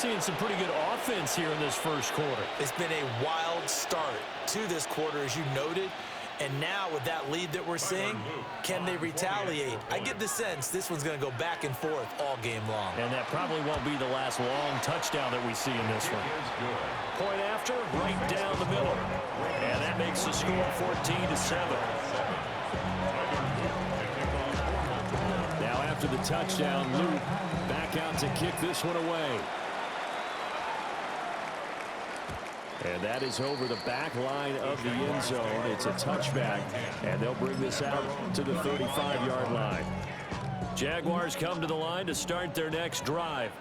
seeing some pretty good offense here in this first quarter. It's been a wild start to this quarter, as you noted. And now with that lead that we're seeing, can they retaliate? I get the sense this one's going to go back and forth all game long. And that probably won't be the last long touchdown that we see in this one. Point after, right down the middle. And that makes the score 14-7. Now after the touchdown, Luke back out to kick this one away. And that is over the back line of the end zone. It's a touchback, and they'll bring this out to the 35-yard line. Jaguars come to the line to start their next drive.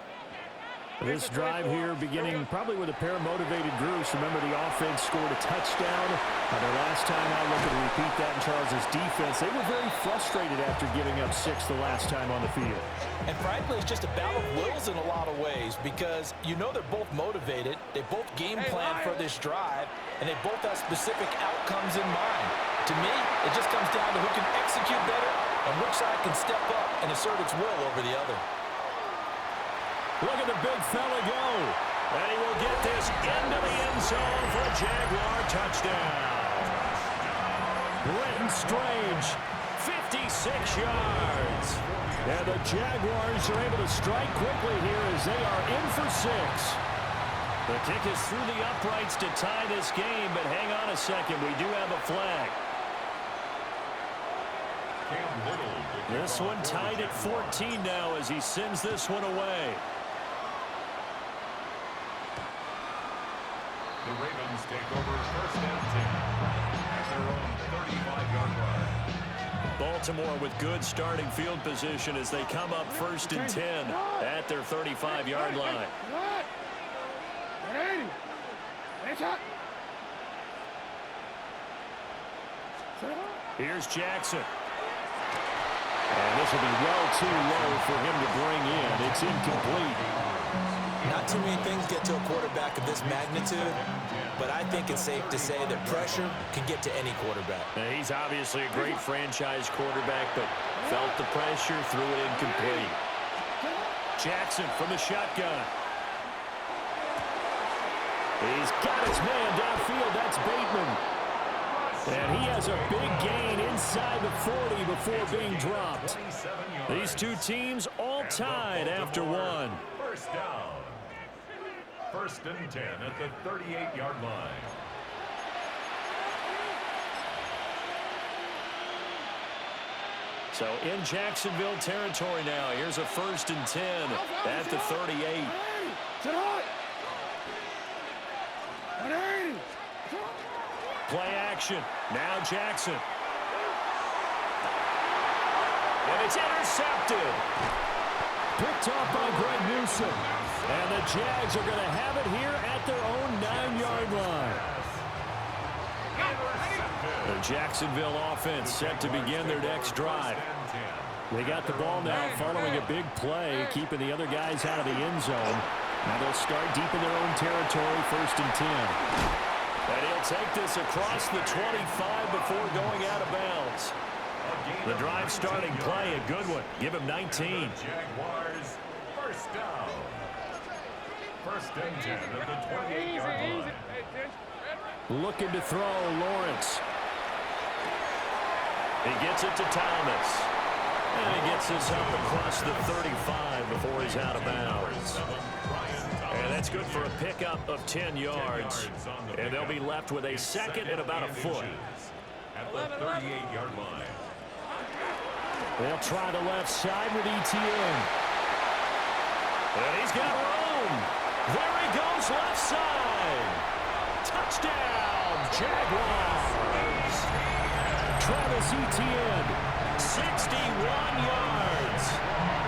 This drive here beginning probably with a pair of motivated groups. Remember, the offense scored a touchdown. Their last time out, looking to repeat that in Charles' defense. They were very frustrated after giving up 6 the last time on the field. And frankly, it's just a battle of wills in a lot of ways because you know they're both motivated. They both game plan for this drive, and they both have specific outcomes in mind. To me, it just comes down to who can execute better and which side can step up and assert its will over the other. Look at the big fella go. And he will get this into the end zone for a Jaguar touchdown. Brenton Strange, 56 yards. And the Jaguars are able to strike quickly here as they are in for 6. The kick is through the uprights to tie this game, but hang on a second. We do have a flag. This one tied at 14 now as he sends this one away. The Ravens take over first and 10 at their own 35-yard line. Baltimore with good starting field position as they come up first and 10 at their 35-yard line. Here's Jackson. And this will be well too low for him to bring in. It's incomplete. Not too many things get to a quarterback of this magnitude, but I think it's safe to say that pressure can get to any quarterback. Now, he's obviously a great franchise quarterback, but felt the pressure, threw it incomplete. Jackson from the shotgun. He's got his man downfield. That's Bateman. And he has a big gain inside the 40 before being dropped. These two teams all tied after one. First down. First and 10 at the 38-yard line. So in Jacksonville territory now. Here's a first and 10 at the 38. Play action. Now Jackson. And it's intercepted. Picked off by Greg Newsome. And the Jags are going to have it here at their own 9-yard line. The Jacksonville offense set to begin their next drive. They got the ball now following a big play, keeping the other guys out of the end zone. Now they'll start deep in their own territory, first and 10. And he'll take this across the 25 before going out of bounds. The drive starting play, a good one. Give him 19. Jaguars, first down. First and 10 at the 28-yard line. Looking to throw, Lawrence. He gets it to Thomas. And he gets this up across the 35 before he's out of bounds. And that's good for a pickup of 10 yards. And they'll be left with a second and about a foot. At the 38-yard line. They'll try the left side with Etienne. And he's got room. There he goes, left side. Touchdown, Jaguars. Travis Etienne, 61 yards.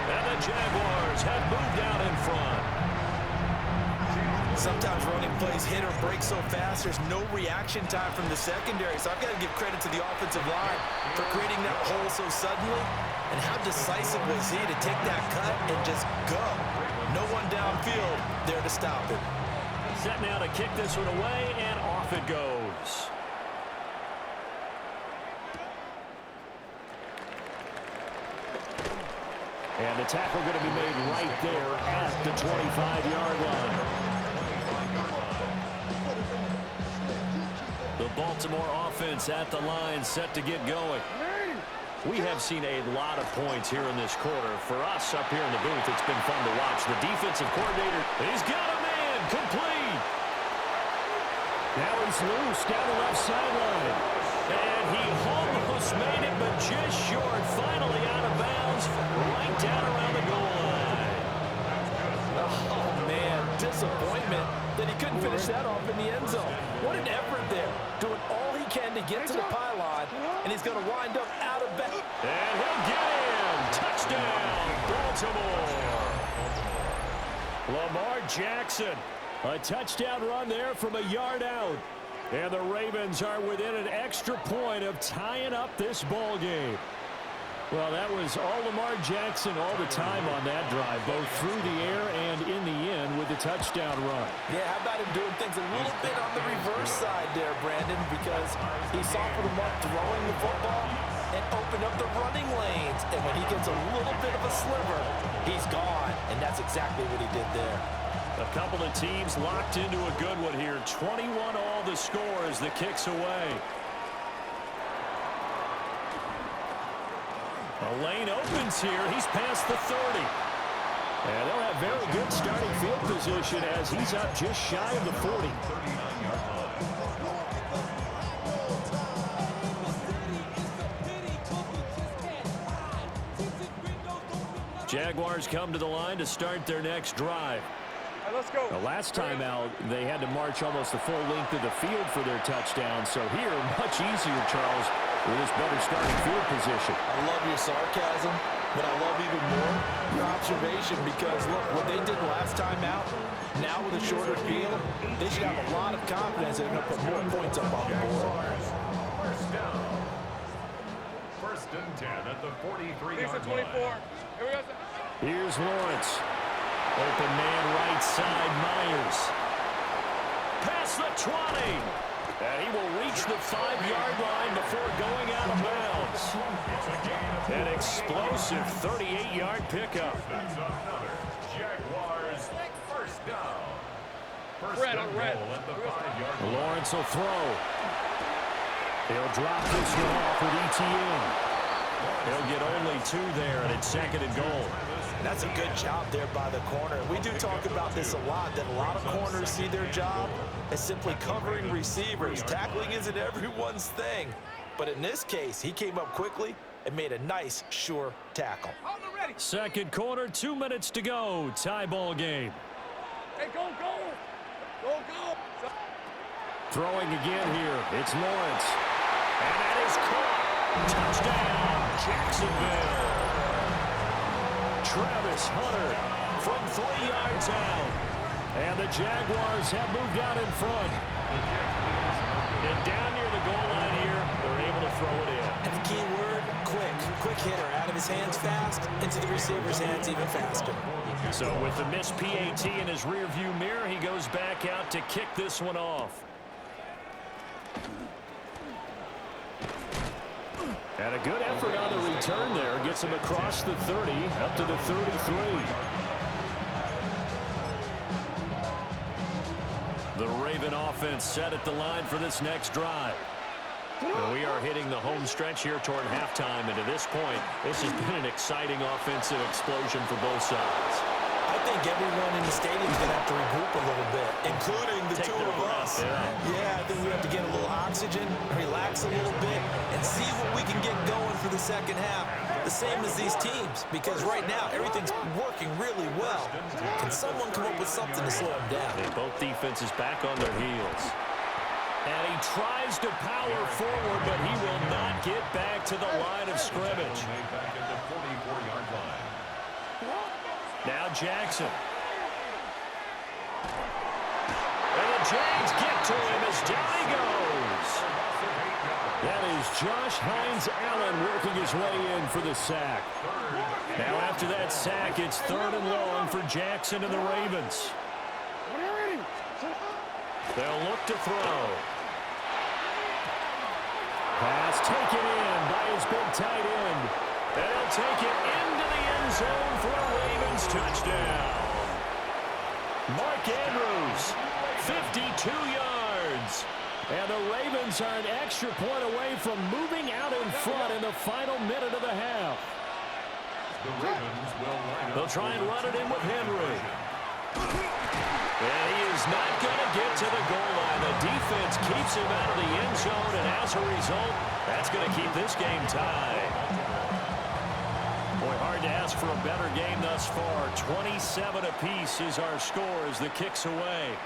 And the Jaguars have moved out in front. Sometimes running plays hit or break so fast, there's no reaction time from the secondary. So I've got to give credit to the offensive line for creating that hole so suddenly. And how decisive was he to take that cut and just go? No one downfield there to stop it. Set now to kick this one away, and off it goes. And the tackle going to be made right there at the 25-yard line. Baltimore offense at the line, set to get going. We have seen a lot of points here in this quarter. For us up here in the booth, it's been fun to watch. The defensive coordinator, he's got a man, complete. Now he's loose down the left sideline. And he almost made it, but just short. Finally out of bounds, right down around the goal line. Oh, man, disappointment that he couldn't finish that off in the end zone. What an effort there, doing all he can to get to the pylon, and he's going to wind up out of bounds. And he'll get in. Touchdown, Baltimore. Lamar Jackson, a touchdown run there from a yard out. And the Ravens are within an extra point of tying up this ball game. Well, that was all Lamar Jackson all the time on that drive, both through the air and in the end with the touchdown run. Yeah, how about him doing things a little bit on the reverse side there, Brandon, because he softened him up throwing the football and opened up the running lanes. And when he gets a little bit of a sliver, he's gone. And that's exactly what he did there. A couple of teams locked into a good one here. 21 all the score as the kick's away. A lane opens here. He's past the 30. And they'll have very good starting field position as he's up just shy of the 40. Jaguars come to the line to start their next drive. Let's go. The last time out, they had to march almost the full length of the field for their touchdown. So here, much easier, Charles, with this better starting field position. I love your sarcasm, but I love even more your observation because, look, what they did last time out, now with a shorter field, they should have a lot of confidence they're going to put more points up on the board. First down. First and 10 at the 43-yard line. 24. Here we go. Here's Lawrence. Open man right side, Myers. Past the 20. And he will reach the 5-yard line before going out of bounds. An explosive 38-yard pickup. That's another Jaguars first down. First Red and on red. goal at the 5-yard line. Lawrence will throw. He'll drop this one off with ETN. He'll get only 2 there, and it's second and goal. That's a good job there by the corner. We do talk about this a lot, that a lot of corners see their job as simply covering receivers. Tackling isn't everyone's thing. But in this case, he came up quickly and made a nice, sure tackle. Second quarter, 2 minutes to go. Tie ball game. Hey, go, go. Go, go. Throwing again here. It's Lawrence. And that is caught. Touchdown, Jacksonville. Travis Hunter from 3 yards out. And the Jaguars have moved out in front. And down near the goal line here, they're able to throw it in. And the key word, quick. Quick hitter, out of his hands fast, into the receiver's hands even faster. So with the missed PAT in his rearview mirror, he goes back out to kick this one off. And a good effort on the return there. Gets him across the 30, up to the 33. The Raven offense set at the line for this next drive. And we are hitting the home stretch here toward halftime. And to this point, this has been an exciting offensive explosion for both sides. I think everyone in the stadium is going to have to regroup a little bit, including the Take two their of breath, us. yeah. Yeah, I think we have to get a little oxygen, relax a little bit, and see what we can get going for the second half. The same as these teams, because right now everything's working really well. Can someone come up with something to slow them down? And both defenses back on their heels. And he tries to power forward, but he will not get back to the line of scrimmage. Back at the 44-yard line. Now Jackson. And the Jags get to him as down he goes. That is Josh Hines Allen working his way in for the sack. Now after that sack, it's 3rd and long for Jackson and the Ravens. They'll look to throw. Pass taken in by his big tight end. They'll take it into the end zone for a Ravens touchdown. Mark Andrews, 52 yards. And the Ravens are an extra point away from moving out in front in the final minute of the half. The Ravens will line up. They'll try and run it in with Henry. And he is not going to get to the goal line. The defense keeps him out of the end zone, and as a result, that's going to keep this game tied. Boy, hard to ask for a better game thus far. 27 apiece is our score as the kick's away.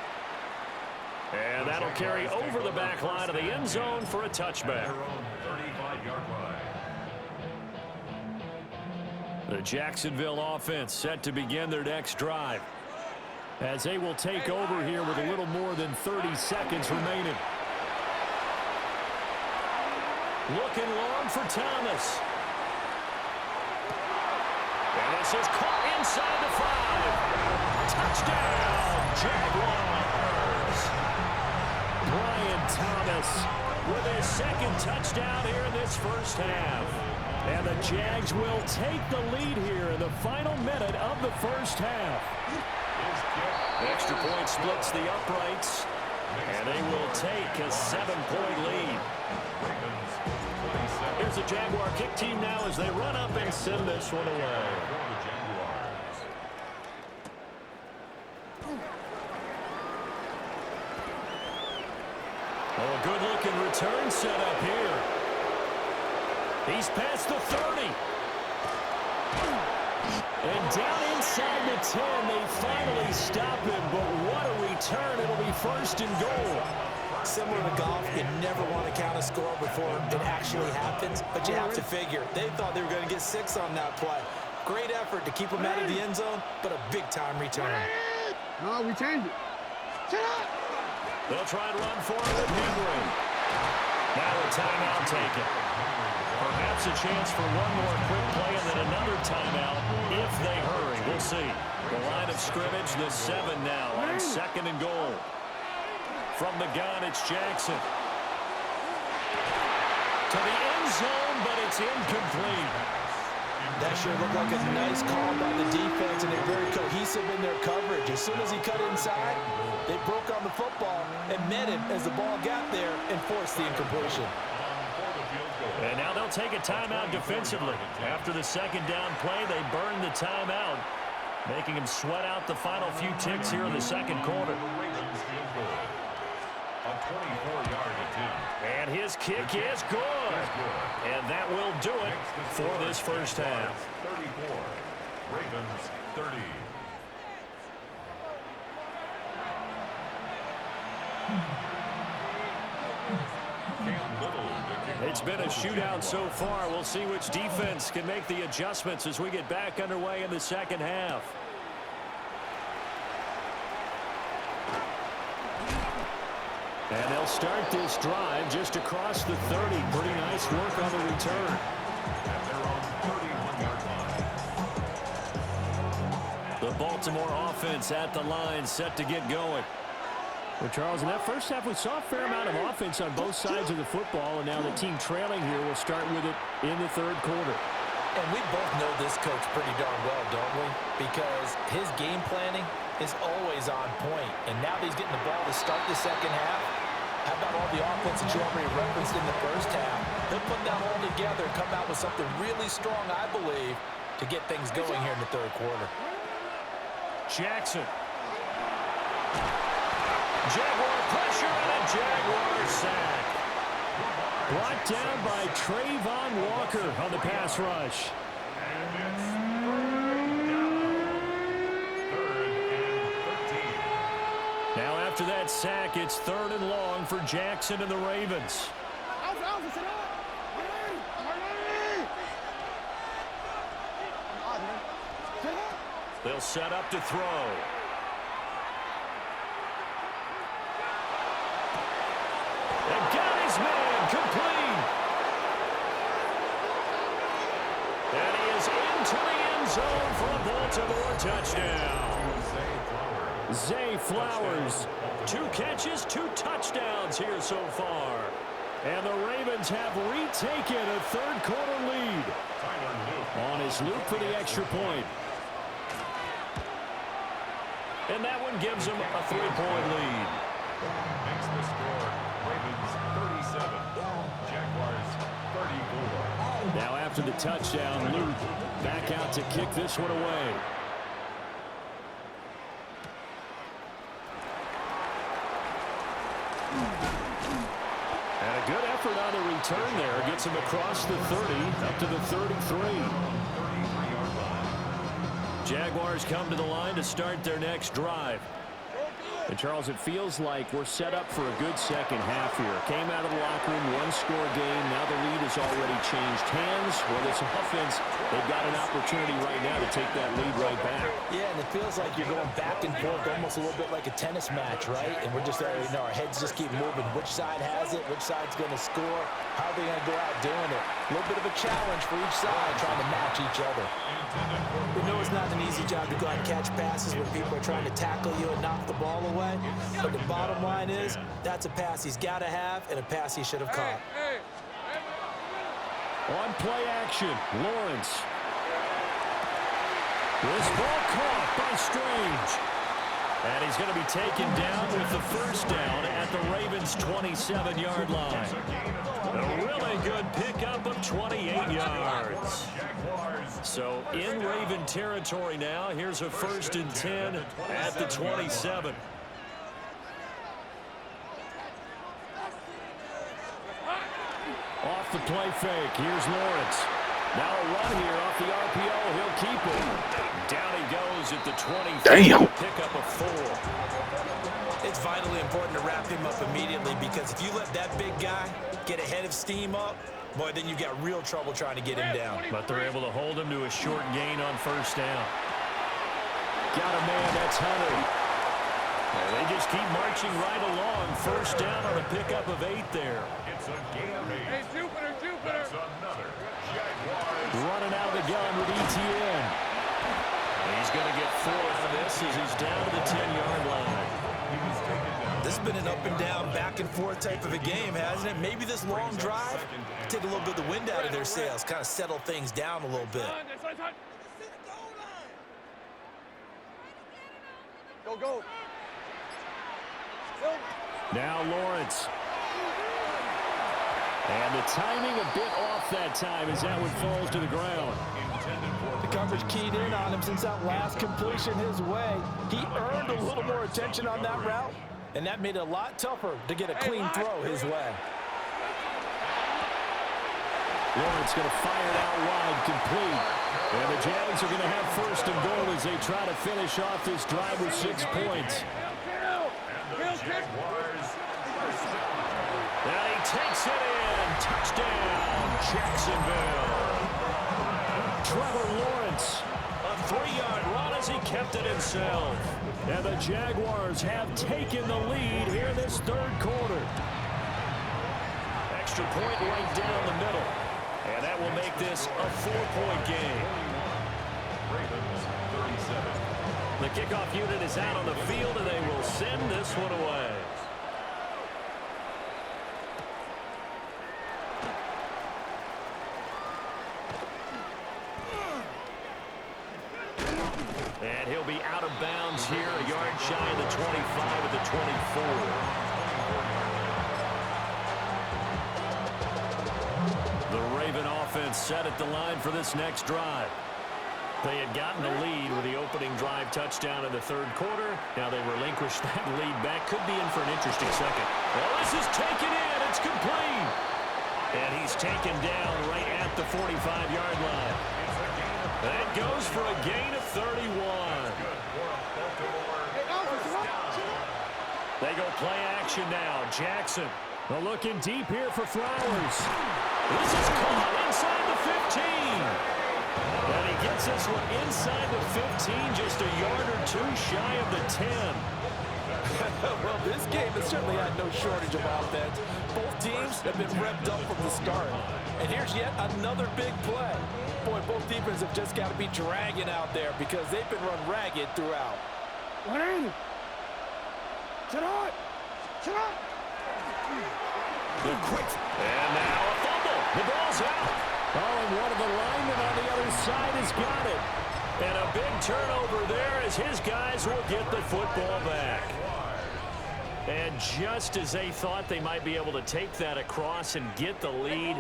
And that'll carry over the back line of the end zone for a touchback. 35-yard line. The Jacksonville offense set to begin their next drive, as they will take over here with a little more than 30 seconds remaining. Looking long for Thomas. And this is caught inside the 5. Touchdown, Jaguars. Brian Thomas with his second touchdown here in this first half. And the Jags will take the lead here in the final minute of the first half. The extra point splits the uprights, and they will take a 7-point lead. Here's the Jaguar kick team now as they run up and send this one away. Oh, good-looking return set up here. He's past the 30. And down inside the 10, they finally stop him. But what a return. It'll be first and goal. Similar to golf, you never want to count a score before it actually happens. But you have to figure, they thought they were going to get 6 on that play. Great effort to keep them out of the end zone, but a big-time return. No, we changed it. Shut up! They'll try and run for it with Henry. Now a timeout taken. Perhaps a chance for one more quick play and then another timeout if they hurry. We'll see. The line of scrimmage, the 7 now on second and goal. From the gun, it's Jackson. To the end zone, but it's incomplete. That sure looked like a nice call by the defense, and they're very cohesive in their coverage. As soon as he cut inside, they broke on the football and met him as the ball got there and forced the incompletion. And now they'll take a timeout defensively. After the second down play, they burn the timeout, making him sweat out the final few ticks here in the second quarter. A 24-yard attempt. And his kick is good. And that will do it for this first half. 34. Ravens 30. It's been a shootout so far. We'll see which defense can make the adjustments as we get back underway in the second half. And they'll start this drive just across the 30. Pretty nice work on the return. And they're on 31-yard line. The Baltimore offense at the line, set to get going. Well, Charles, in that first half, we saw a fair amount of offense on both sides of the football, and now the team trailing here will start with it in the third quarter. And we both know this coach pretty darn well, don't we? Because his game planning is always on point. And now that he's getting the ball to start the second half, how about all the offense that you already referenced in the first half? He'll put that all together and come out with something really strong, I believe, to get things going here in the third quarter. Jackson. Jaguar pressure and a Jaguar sack. Brought down by Trayvon Walker on the pass rush. Now after that sack, it's 3rd and long for Jackson and the Ravens. They'll set up to throw. And got his man complete. And he is into the end zone for a Baltimore touchdown. Zay Flowers, 2 catches, 2 touchdowns here so far. And the Ravens have retaken a third quarter lead. On his loop for the extra point. And that one gives him a 3-point lead. Makes the score Ravens 37. Jaguars 34. Now after the touchdown, Luke back out to kick this one away. And a good effort on the return there. Gets him across the 30 up to the 33. Jaguars come to the line to start their next drive. And, Charles, it feels like we're set up for a good second half here. Came out of the locker room, one-score game. Now the lead has already changed hands. Well, this offense, they've got an opportunity right now to take that lead right back. Yeah, and it feels like you're going back and forth almost a little bit like a tennis match, right? And we're just, our heads just keep moving. Which side has it? Which side's going to score? How are they going to go out doing it? A little bit of a challenge for each side trying to match each other. We know it's not an easy job to go out and catch passes when people are trying to tackle you and knock the ball away. But the bottom line is, that's a pass he's got to have and a pass he should have caught. On play action, Lawrence. This ball caught by Strange. And he's going to be taken down with the first down at the Ravens' 27-yard line. A really good pickup of 28 yards. So in Raven territory now. Here's a 1st and 10 at the 27. Off the play fake. Here's Lawrence. Now a run here off the RPO. He'll keep it. Down he goes at the 20. Damn. Pick up a 4. It's vitally important to wrap him up immediately because if you let that big guy get ahead of steam up, boy, then you've got real trouble trying to get him down. But they're able to hold him to a short gain on first down. Got a man. That's Hunter. And they just keep marching right along. First down on a pickup of 8 there. It's a gain of 8. Hey, Jupiter, Jupiter. That's another Jaguars. Running out of the gun with ETN. And he's going to get 4th of this as he's down to the 10-yard line. This has been an up-and-down, back-and-forth type of a game, hasn't it? Maybe this long drive take a little bit of the wind out of their sails, kind of settle things down a little bit. Go, go. Now Lawrence. And the timing a bit off that time as that one falls to the ground. The coverage keyed in on him since that last completion his way. He earned a little more attention on that route, and that made it a lot tougher to get a clean throw his way. Lawrence going to fire it out wide, complete. And the Jags are going to have 1st and goal as they try to finish off this drive with 6 points. Now he takes it in. Touchdown, Jacksonville. Trevor Lawrence, a 3-yard run as he kept it himself. And the Jaguars have taken the lead here this 3rd quarter. Extra point right down the middle. And that will make this a 4-point game. Ravens 37. The kickoff unit is out on the field, and they will send this one away. And he'll be out of bounds here, a yard shy of the 25 at the 24. The Raven offense set at the line for this next drive. They had gotten the lead with the opening drive touchdown in the 3rd quarter. Now they relinquish that lead back. Could be in for an interesting second. Well, this is taken in. It's complete. And he's taken down right at the 45-yard line. That goes for a gain of 31. They go play action now. Jackson looking deep here for Flowers. This is caught inside the 15. And he gets this one inside the 15, just a yard or 2 shy of the 10. Well, this game has certainly had no shortage of offense. Both teams have been revved up from the start. And here's yet another big play. Boy, both defenses have just got to be dragging out there because they've been run ragged throughout. The quick, and now a fumble. The ball's out. Oh, and one of the linemen on the other side has got it. And a big turnover there as his guys will get the football back. And just as they thought they might be able to take that across and get the lead,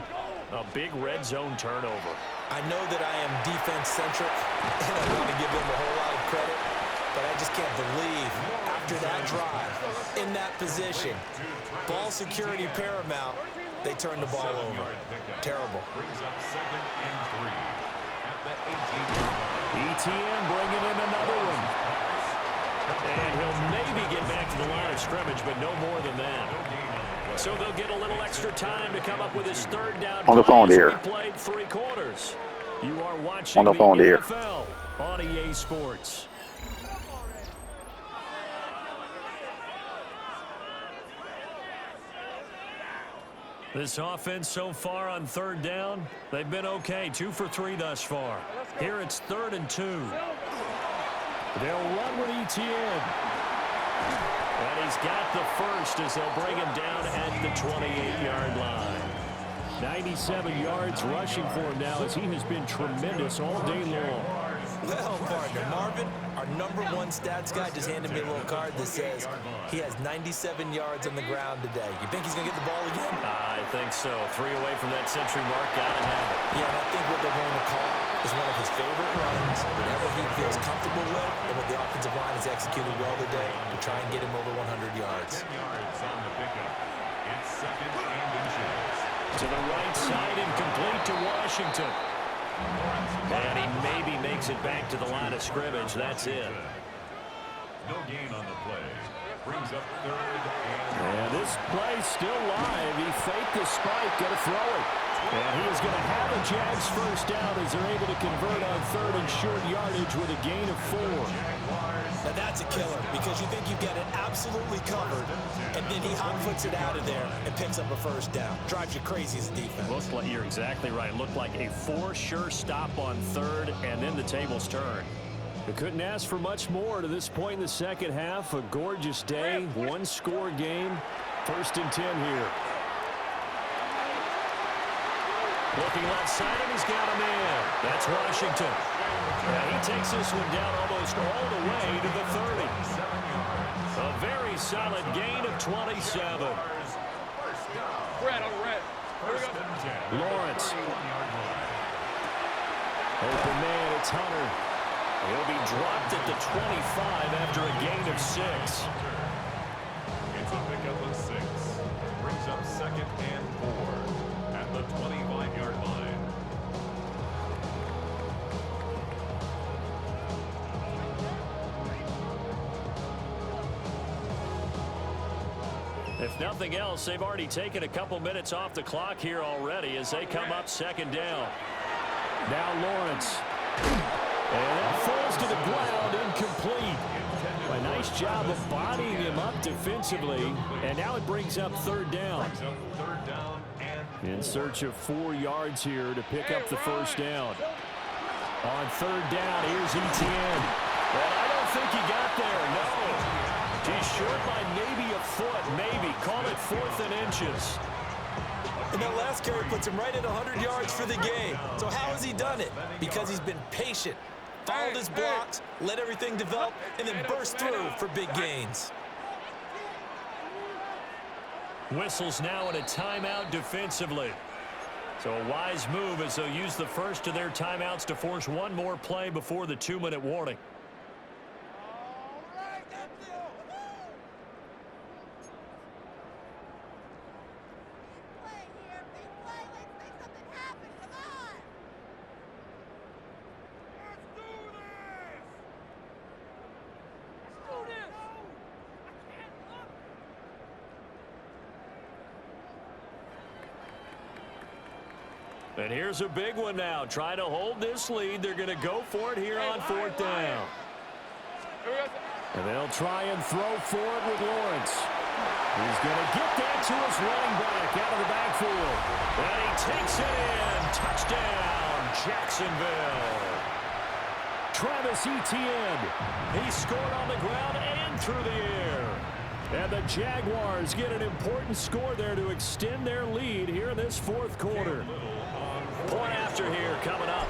a big red zone turnover. I know that I am defense-centric, and I want to give them a whole lot of credit, but I just can't believe after that drive, in that position, ball security paramount, they turn the ball over. Terrible. ETN bringing in another one. And he'll maybe get back to the line of scrimmage, but no more than that. So they'll get a little extra time to come up with his third down. On the phone, dear. We played 3 quarters. You are watching on the phone, dear. NFL on EA Sports. This offense so far on third down, they've been okay. 2 for 3 thus far. Here it's 3rd and 2. They'll run with ETN. And he's got the first as they'll bring him down at the 28-yard line. 97 yards rushing for him now as he has been tremendous all day long. Well, partner, Marvin, our #1 stats guy just handed me a little card that says he has 97 yards on the ground today. You think he's going to get the ball again? I think so. 3 away from that century mark. Got to have it. Yeah, and I think what they're going to call is one of his favorite runs, whatever he feels comfortable with, and what the offensive line has executed well today to try and get him over 100 yards. To the right side and complete to Washington. And he maybe makes it back to the line of scrimmage. That's it. No gain on the play. Brings up 3rd and this play still live. He faked the spike. Going to throw it. And he is going to have a Jags first down as they're able to convert on 3rd and short yardage with a gain of 4. Now that's a killer because you think you've got it absolutely covered, and then he hot flicks it out of there and picks up a first down. Drives you crazy as a defense. Looks like you're exactly right. Looked like a for sure stop on 3rd, and then the tables turn. They couldn't ask for much more to this point in the second half. A gorgeous day, 1-score game. 1st and 10 here. Looking left side, and he's got him in. That's Washington. And he takes this one down almost all the way to the 30. A very solid gain of 27. Red on red. Lawrence. Open man, it's Hunter. He'll be dropped at the 25 after a gain of 6. It's a pickup of 6. Brings up 2nd and 4 at the 25-yard line. If nothing else, they've already taken a couple minutes off the clock here already as they come up 2nd down. Now Lawrence. And that falls to the ground, incomplete. A nice job of bodying him up defensively. And now it brings up 3rd down. In search of 4 yards here to pick up the first down. On 3rd down, here's ETN. And I don't think he got there, no. He's short by maybe a foot, maybe. Call it 4th and inches. And that last carry puts him right at 100 yards for the game. So how has he done it? Because he's been patient, followed his blocks, let everything develop, and then burst through for big gains. Whistles now in a timeout defensively. So a wise move as they'll use the first of their timeouts to force one more play before the 2-minute warning. And here's a big one now. Trying to hold this lead. They're going to go for it here on 4th down. And they'll try and throw for it with Lawrence. He's going to get that to his running back out of the backfield. And he takes it in. Touchdown, Jacksonville. Travis Etienne. He scored on the ground and through the air. And the Jaguars get an important score there to extend their lead here in this 4th quarter. Point after here coming up.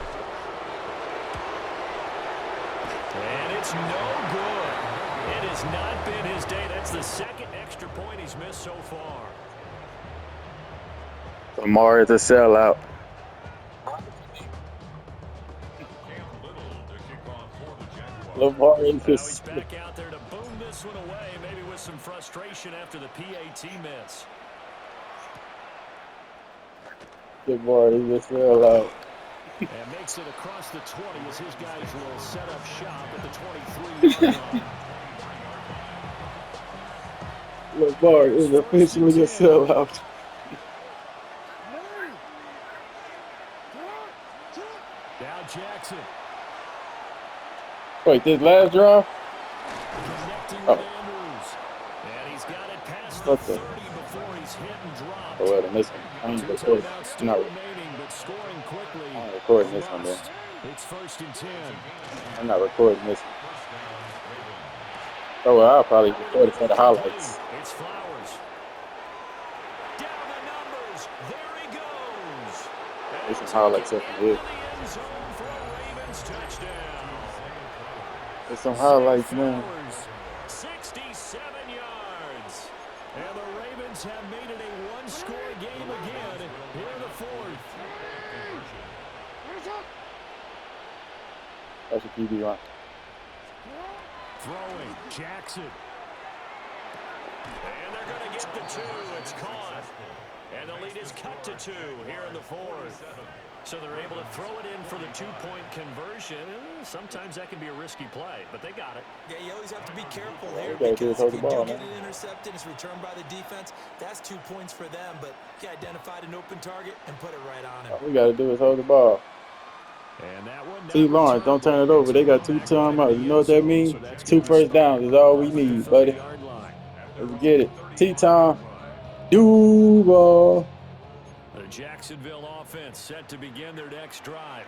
And it's no good. It has not been his day. That's the second extra point he's missed so far. Lamar is a sellout. Lamar is Now he's just back out there to boom this one away, maybe with some frustration after the PAT miss. Lamar is a sellout. And makes it across the 20 as his guys will set up shop at the 23-yard line. Lamar is officially a sellout. Now Jackson. Wait, this last drive? Connecting with Oh. Andrews. And he's got it past the What the? 30 before he's hit and dropped. Oh, wait, I missed him. I ain't Two recording. timeouts I'm still not, remaining, but scoring quickly. I'm not recording this one, man. Rust. It's 1st and 10. I'm not recording this one. Oh, well, I'll probably record it for the highlights. It's Flowers. Down the numbers. There he goes. There's some highlights up in here. Into the end zone for a Ravens touchdown. There's some highlights, man. Flowers, 67 yards. And the Ravens have made it a one-score game again here in the fourth. That's a QB line. Throwing, Jackson. And they're going to get the 2. It's caught. And the lead is cut to 2 here in the fourth. So they're able to throw it in for the 2-point conversion. Sometimes that can be a risky play, but they got it. Yeah, you always have to be careful here gotta do is because hold if the you ball, do get man. an intercepted, it's returned by the defense, that's 2 points for them, but he identified an open target and put it right on him. All we got to do is hold the ball. And that one See, Lawrence, don't turn it over. They got 2 timeouts. You know what that means? 2 first downs is all we need, buddy. Let's get it. T-time. Do ball. The Jacksonville offense set to begin their next drive.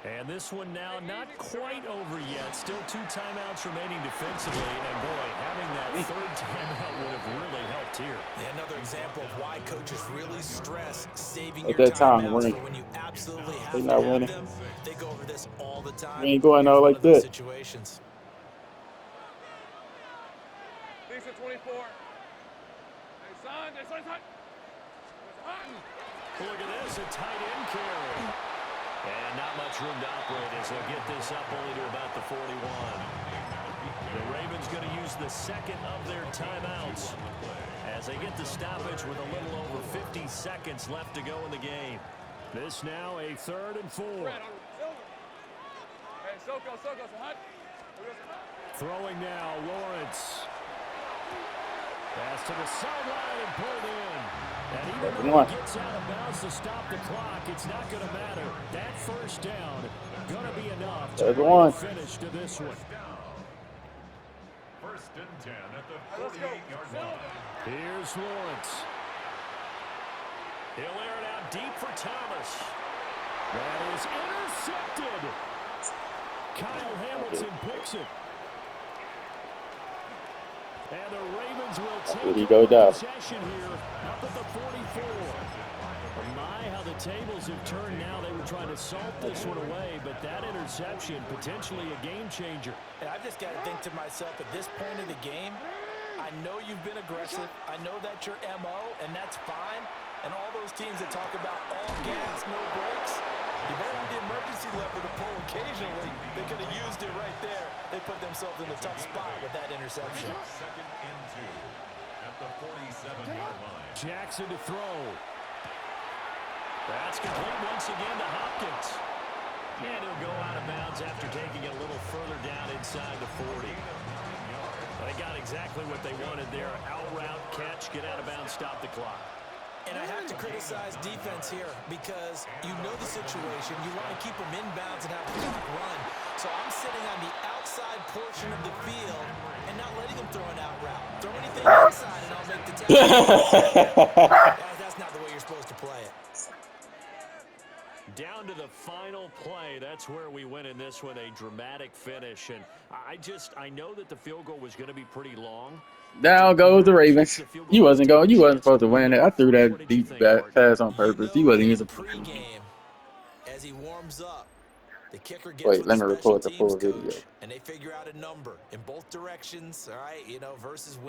And this one now not quite over yet. Still 2 timeouts remaining defensively. And boy, having that 3rd timeout would have really helped here. Yeah, another example of why coaches really stress saving At your that time, timeouts we're- for when you absolutely have they to not have winning. them. They go over this all the time. We ain't going out Here's one like of those that. situations. Decent 24. Hey, son. Hey, son. Look at this, a tight end carry. And not much room to operate as they'll get this up only to about the 41. The Ravens going to use the 2nd of their timeouts as they get the stoppage with a little over 50 seconds left to go in the game. This now a 3rd and 4. Hey, Soko, hot. Throwing now, Lawrence. Pass to the sideline and pulled in. And even though he gets out of bounds to stop the clock, it's not going to matter. That 1st down going to be enough to bring a finish to this one. 1st and 10 at the 48-yard line. Here's Lawrence. He'll air it out deep for Thomas. That is intercepted. Kyle Hamilton picks it. And the Ravens will take possession here up at the 44. My, how the tables have turned now. They were trying to salt this one away, but that interception, potentially a game changer. And I've just got to think to myself, at this point in the game, I know you've been aggressive. I know that's your MO, and that's fine. And all those teams that talk about all gas, no brakes, you better have the emergency lever to pull occasionally. They could have used it right there. They put themselves in a tough spot with that interception. 2nd and 2 at the 47-yard line. Jackson to throw. That's complete once again to Hopkins. And he'll go out of bounds after taking it a little further down inside the 40. They got exactly what they wanted there. Out route, catch, get out of bounds, stop the clock. And I have to criticize defense here because you know the situation. You want to keep them inbounds and have the clock run. So I'm sitting on the outside portion of the field and not letting them throw an out route. Throw anything inside and I'll make the tackle. That's not the way you're supposed to play it. Down to the final play. That's where we went in this one, a dramatic finish. And I know that the field goal was going to be pretty long. Down goes the Ravens. You wasn't supposed to win it. I threw that deep back pass on purpose. He wasn't even supposed to. Pre-game, as he warms up, The kicker gets Wait, with let the me special record the teams full video. coach, and they figure out a number in both directions, all right, you know, versus win.